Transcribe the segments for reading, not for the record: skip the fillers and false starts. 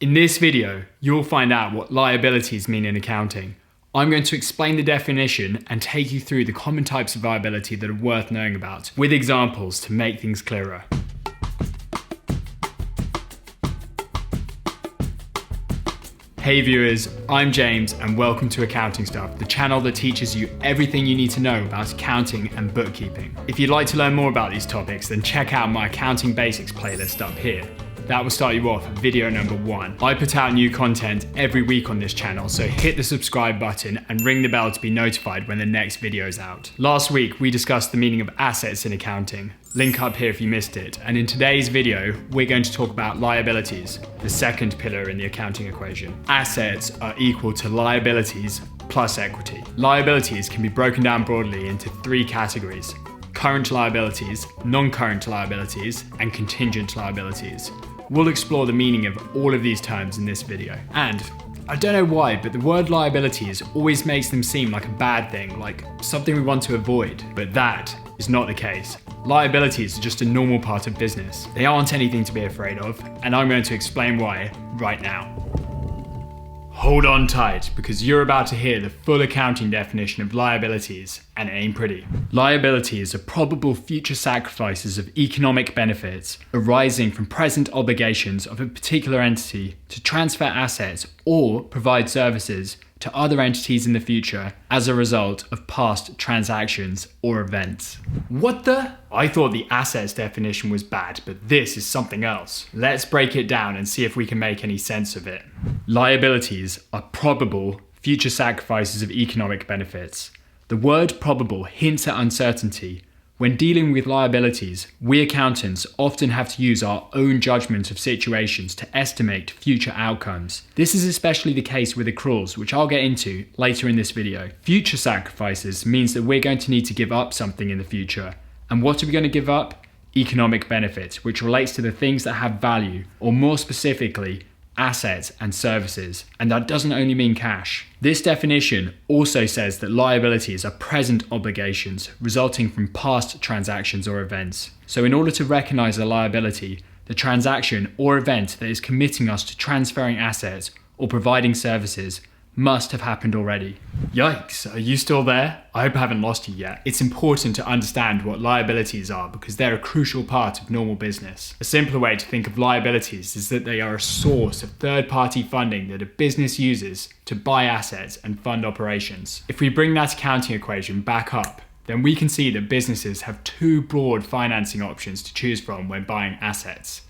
In this video, you'll find out what liabilities mean in accounting. I'm going to explain the definition and take you through the common types of liability that are worth knowing about, with examples to make things clearer. Hey viewers, I'm James and welcome to Accounting Stuff, the channel that teaches you everything you need to know about accounting and bookkeeping. If you'd like to learn more about these topics, then check out my Accounting Basics playlist up here. That will start you off at video number 1. I put out new content every week on this channel, so hit the subscribe button and ring the bell to be notified when the next video is out. Last week, we discussed the meaning of assets in accounting. Link up here if you missed it. And in today's video, we're going to talk about liabilities, the second pillar in the accounting equation. Assets are equal to liabilities plus equity. Liabilities can be broken down broadly into 3 categories: current liabilities, non-current liabilities, and contingent liabilities. We'll explore the meaning of all of these terms in this video. And I don't know why, but the word liabilities always makes them seem like a bad thing, like something we want to avoid. But that is not the case. Liabilities are just a normal part of business. They aren't anything to be afraid of, and I'm going to explain why right now. Hold on tight, because you're about to hear the full accounting definition of liabilities, and it ain't pretty. Liabilities are probable future sacrifices of economic benefits arising from present obligations of a particular entity to transfer assets or provide services to other entities in the future as a result of past transactions or events. What the? I thought the assets definition was bad, but this is something else. Let's break it down and see if we can make any sense of it. Liabilities are probable future sacrifices of economic benefits. The word probable hints at uncertainty. When dealing with liabilities, we accountants often have to use our own judgment of situations to estimate future outcomes. This is especially the case with accruals, which I'll get into later in this video. Future sacrifices means that we're going to need to give up something in the future. And what are we going to give up? Economic benefit, which relates to the things that have value, or more specifically, assets and services, and that doesn't only mean cash. This definition also says that liabilities are present obligations resulting from past transactions or events. So in order to recognize a liability, the transaction or event that is committing us to transferring assets or providing services must have happened already. Yikes, are you still there? I hope I haven't lost you yet. It's important to understand what liabilities are because they're a crucial part of normal business. A simpler way to think of liabilities is that they are a source of third-party funding that a business uses to buy assets and fund operations. If we bring that accounting equation back up, then we can see that businesses have 2 broad financing options to choose from when buying assets: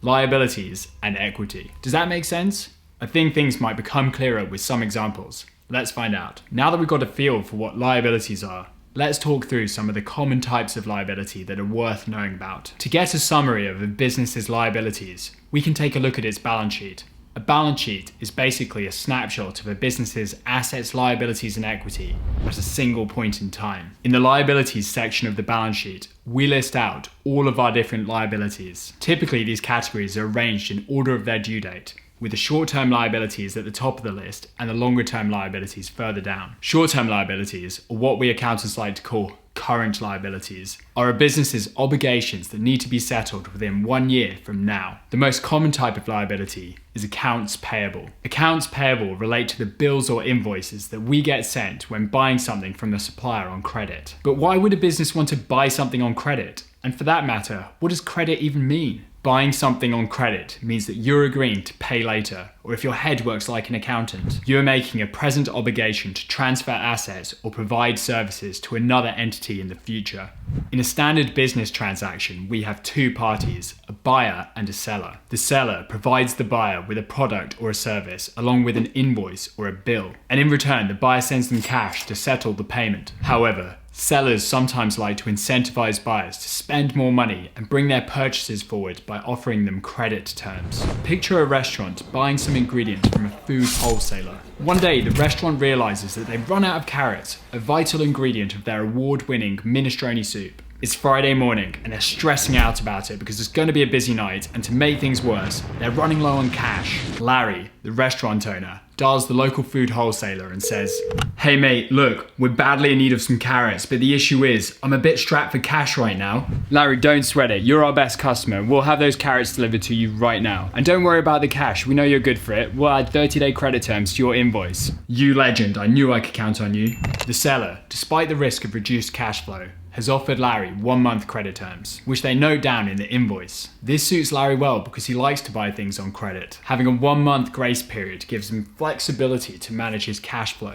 liabilities and equity. Does that make sense? I think things might become clearer with some examples. Let's find out. Now that we've got a feel for what liabilities are, let's talk through some of the common types of liability that are worth knowing about. To get a summary of a business's liabilities, we can take a look at its balance sheet. A balance sheet is basically a snapshot of a business's assets, liabilities, and equity at a single point in time. In the liabilities section of the balance sheet, we list out all of our different liabilities. Typically, these categories are arranged in order of their due date, with the short-term liabilities at the top of the list and the longer-term liabilities further down. Short-term liabilities, or what we accountants like to call current liabilities, are a business's obligations that need to be settled within 1 year from now. The most common type of liability is accounts payable. Accounts payable relate to the bills or invoices that we get sent when buying something from the supplier on credit. But why would a business want to buy something on credit? And for that matter, what does credit even mean? Buying something on credit means that you're agreeing to pay later, or if your head works like an accountant, you're making a present obligation to transfer assets or provide services to another entity in the future. In a standard business transaction, we have 2 parties, a buyer and a seller. The seller provides the buyer with a product or a service, along with an invoice or a bill, and in return, the buyer sends them cash to settle the payment. However, sellers sometimes like to incentivize buyers to spend more money and bring their purchases forward by offering them credit terms. Picture a restaurant buying some ingredients from a food wholesaler. One day, the restaurant realizes that they've run out of carrots, a vital ingredient of their award-winning minestrone soup. It's Friday morning and they're stressing out about it because it's going to be a busy night, and to make things worse, they're running low on cash. Larry, the restaurant owner, dials the local food wholesaler and says, "Hey mate, look, we're badly in need of some carrots, but the issue is, I'm a bit strapped for cash right now." "Larry, don't sweat it. You're our best customer. We'll have those carrots delivered to you right now. And don't worry about the cash. We know you're good for it. We'll add 30-day credit terms to your invoice." "You legend. I knew I could count on you." The seller, despite the risk of reduced cash flow, has offered Larry 1 month credit terms, which they note down in the invoice. This suits Larry well because he likes to buy things on credit. Having a 1 month grace period gives him flexibility to manage his cash flow.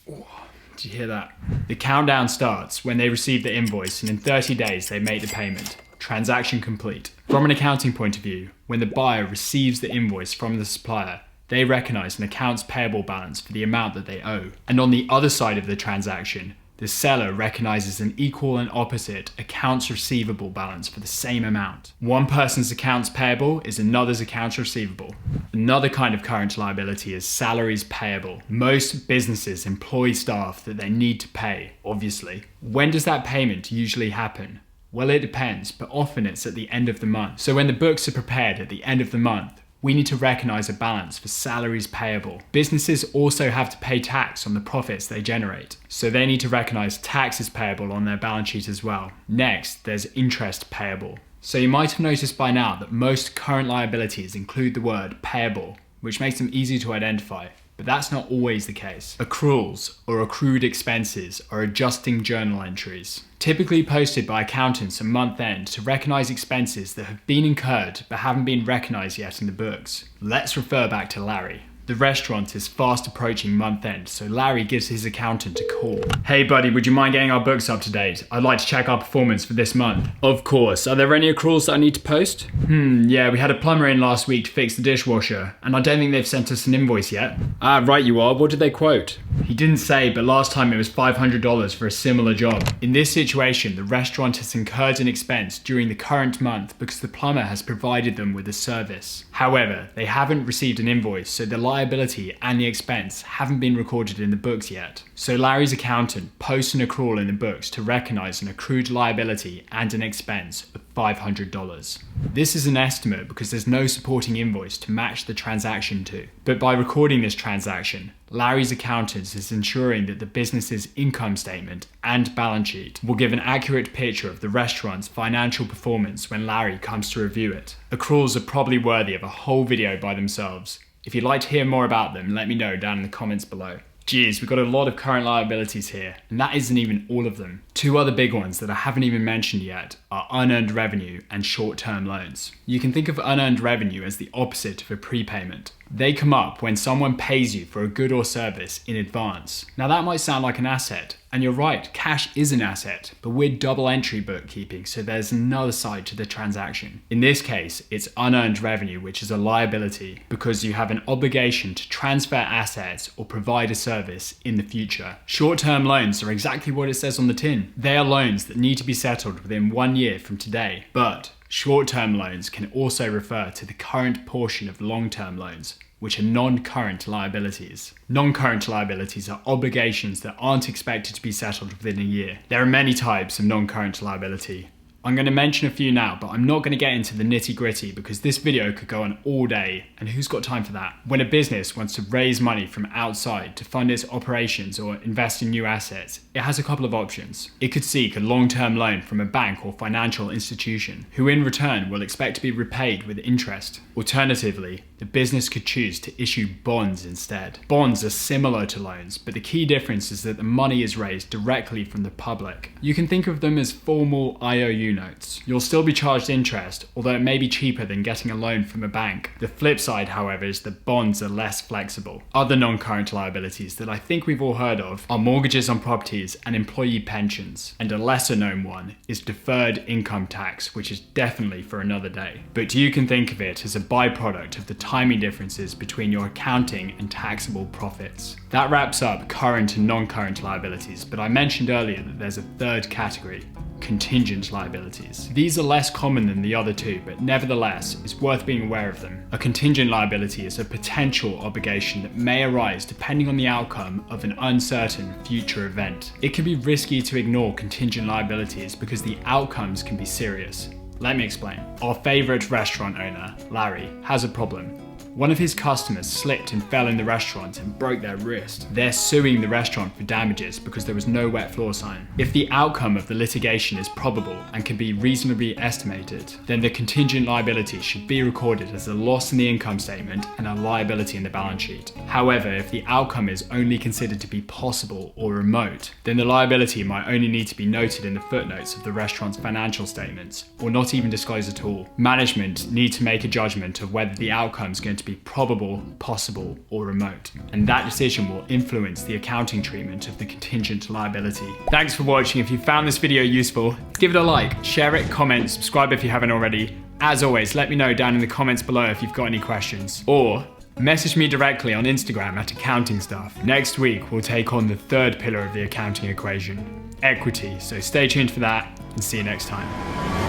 Did you hear that? The countdown starts when they receive the invoice, and in 30 days they make the payment. Transaction complete. From an accounting point of view, when the buyer receives the invoice from the supplier, they recognize an accounts payable balance for the amount that they owe. And on the other side of the transaction, the seller recognizes an equal and opposite accounts receivable balance for the same amount. One person's accounts payable is another's accounts receivable. Another kind of current liability is salaries payable. Most businesses employ staff that they need to pay, obviously. When does that payment usually happen? Well, it depends, but often it's at the end of the month. So when the books are prepared at the end of the month, we need to recognize a balance for salaries payable. Businesses also have to pay tax on the profits they generate, so they need to recognize taxes payable on their balance sheet as well. Next, there's interest payable. So you might have noticed by now that most current liabilities include the word payable, which makes them easy to identify. But that's not always the case. Accruals, or accrued expenses, are adjusting journal entries, typically posted by accountants at month end to recognize expenses that have been incurred but haven't been recognized yet in the books. Let's refer back to Larry. The restaurant is fast approaching month end, so Larry gives his accountant a call. "Hey buddy, would you mind getting our books up to date? I'd like to check our performance for this month." "Of course. Are there any accruals that I need to post?" Yeah, we had a plumber in last week to fix the dishwasher, and I don't think they've sent us an invoice yet." "Ah, right you are. What did they quote?" "He didn't say, but last time it was $500 for a similar job." In this situation, the restaurant has incurred an expense during the current month because the plumber has provided them with a service. However, they haven't received an invoice, so the liability and the expense haven't been recorded in the books yet. So Larry's accountant posts an accrual in the books to recognize an accrued liability and an expense of $500. This is an estimate because there's no supporting invoice to match the transaction to. But by recording this transaction, Larry's accountant is ensuring that the business's income statement and balance sheet will give an accurate picture of the restaurant's financial performance when Larry comes to review it. Accruals are probably worthy of a whole video by themselves. If you'd like to hear more about them, let me know down in the comments below. Geez, we've got a lot of current liabilities here, and that isn't even all of them. Two other big ones that I haven't even mentioned yet are unearned revenue and short-term loans. You can think of unearned revenue as the opposite of a prepayment. They come up when someone pays you for a good or service in advance. Now that might sound like an asset, and you're right, cash is an asset, but we're double entry bookkeeping, so there's another side to the transaction. In this case, it's unearned revenue, which is a liability because you have an obligation to transfer assets or provide a service in the future. Short-term loans are exactly what it says on the tin. They are loans that need to be settled within 1 year from today, but short-term loans can also refer to the current portion of long-term loans, which are non-current liabilities. Non-current liabilities are obligations that aren't expected to be settled within a year. There are many types of non-current liability. I'm going to mention a few now, but I'm not going to get into the nitty-gritty because this video could go on all day, and who's got time for that? When a business wants to raise money from outside to fund its operations or invest in new assets, it has a couple of options. It could seek a long-term loan from a bank or financial institution, who in return will expect to be repaid with interest. Alternatively, the business could choose to issue bonds instead. Bonds are similar to loans, but the key difference is that the money is raised directly from the public. You can think of them as formal IOU notes. You'll still be charged interest, although it may be cheaper than getting a loan from a bank. The flip side, however, is that bonds are less flexible. Other non-current liabilities that I think we've all heard of are mortgages on properties and employee pensions. And a lesser known one is deferred income tax, which is definitely for another day. But you can think of it as a byproduct of the timing differences between your accounting and taxable profits. That wraps up current and non-current liabilities, but I mentioned earlier that there's a third category: contingent liabilities. These are less common than the other two, but nevertheless, it's worth being aware of them. A contingent liability is a potential obligation that may arise depending on the outcome of an uncertain future event. It can be risky to ignore contingent liabilities because the outcomes can be serious. Let me explain. Our favorite restaurant owner, Larry, has a problem. One of his customers slipped and fell in the restaurant and broke their wrist. They're suing the restaurant for damages because there was no wet floor sign. If the outcome of the litigation is probable and can be reasonably estimated, then the contingent liability should be recorded as a loss in the income statement and a liability in the balance sheet. However, if the outcome is only considered to be possible or remote, then the liability might only need to be noted in the footnotes of the restaurant's financial statements, or not even disclosed at all. Management need to make a judgment of whether the outcome is going to be probable, possible, or remote, and that decision will influence the accounting treatment of the contingent liability. Thanks for watching. If you found this video useful, give it a like, share it, comment, subscribe if you haven't already. As always, let me know down in the comments below if you've got any questions, or message me directly on Instagram at AccountingStuff. Next week, we'll take on the third pillar of the accounting equation, equity. So stay tuned for that, and see you next time.